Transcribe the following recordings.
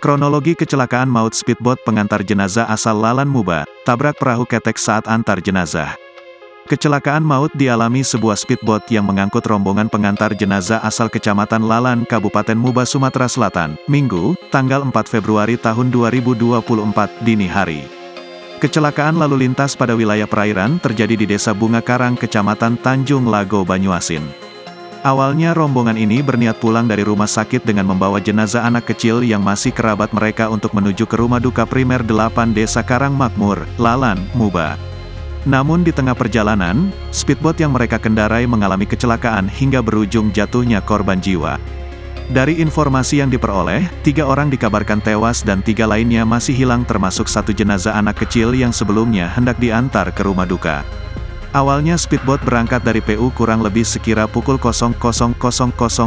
Kronologi kecelakaan maut speedboat pengantar jenazah asal Lalan Muba, tabrak perahu ketek saat antar jenazah. Kecelakaan maut dialami sebuah speedboat yang mengangkut rombongan pengantar jenazah asal Kecamatan Lalan, Kabupaten Muba, Sumatera Selatan, Minggu, tanggal 4 Februari tahun 2024, dini hari. Kecelakaan lalu lintas pada wilayah perairan terjadi di Desa Bunga Karang, Kecamatan Tanjung Lago, Banyuasin. Awalnya rombongan ini berniat pulang dari rumah sakit dengan membawa jenazah anak kecil yang masih kerabat mereka untuk menuju ke rumah duka primer 8 Desa Karang Makmur, Lalan, Muba. Namun di tengah perjalanan, speedboat yang mereka kendarai mengalami kecelakaan hingga berujung jatuhnya korban jiwa. Dari informasi yang diperoleh, 3 orang dikabarkan tewas dan 3 lainnya masih hilang termasuk 1 jenazah anak kecil yang sebelumnya hendak diantar ke rumah duka. Awalnya speedboat berangkat dari PU kurang lebih sekira pukul 00.00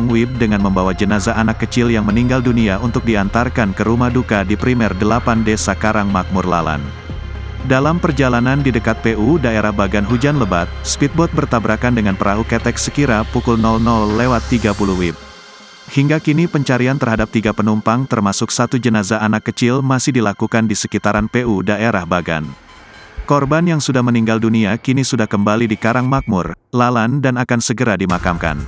WIB dengan membawa jenazah anak kecil yang meninggal dunia untuk diantarkan ke rumah duka di primer 8 Desa Karang Makmur, Lalan. Dalam perjalanan di dekat PU daerah Bagan hujan lebat, speedboat bertabrakan dengan perahu ketek sekira pukul 00.30 WIB. Hingga kini pencarian terhadap 3 penumpang termasuk 1 jenazah anak kecil masih dilakukan di sekitaran PU daerah Bagan. Korban yang sudah meninggal dunia kini sudah kembali di Karang Makmur, Lalan dan akan segera dimakamkan.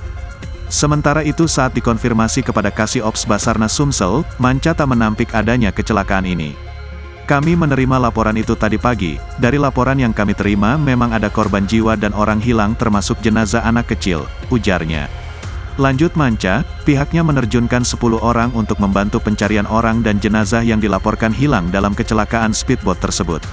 Sementara itu saat dikonfirmasi kepada Kasih Ops Basarnas Sumsel, Manca tak menampik adanya kecelakaan ini. Kami menerima laporan itu tadi pagi. Dari laporan yang kami terima memang ada korban jiwa dan orang hilang termasuk jenazah anak kecil, ujarnya. Lanjut Manca, pihaknya menerjunkan 10 orang untuk membantu pencarian orang dan jenazah yang dilaporkan hilang dalam kecelakaan speedboat tersebut.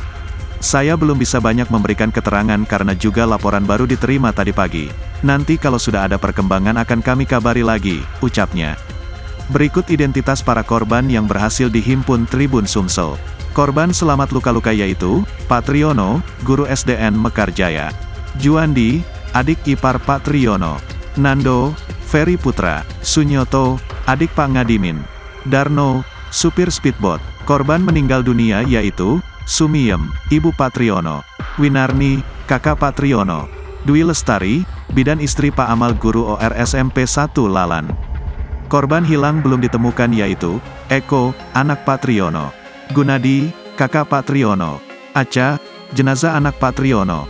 Saya belum bisa banyak memberikan keterangan karena juga laporan baru diterima tadi pagi. Nanti kalau sudah ada perkembangan akan kami kabari lagi, ucapnya. Berikut identitas para korban yang berhasil dihimpun Tribun Sumsel. Korban selamat luka-luka yaitu, Pak Triyono, guru SDN Mekarjaya. Juandi, adik ipar Pak Triyono. Nando, Ferry Putra. Sunyoto, adik Pak Ngadimin. Darno, supir speedboat. Korban meninggal dunia yaitu, Sumiem, Ibu Pak Triyono. Winarni, kakak Pak Triyono. Dwi Lestari, bidan istri Pak Amal guru ORSMP 1 Lalan. Korban hilang belum ditemukan yaitu, Eko, anak Pak Triyono. Gunadi, kakak Pak Triyono. Aca, jenazah anak Pak Triyono.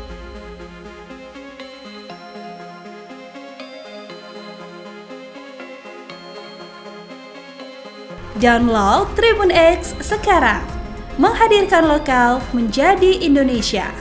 Download Tribun X sekarang. Menghadirkan lokal menjadi Indonesia.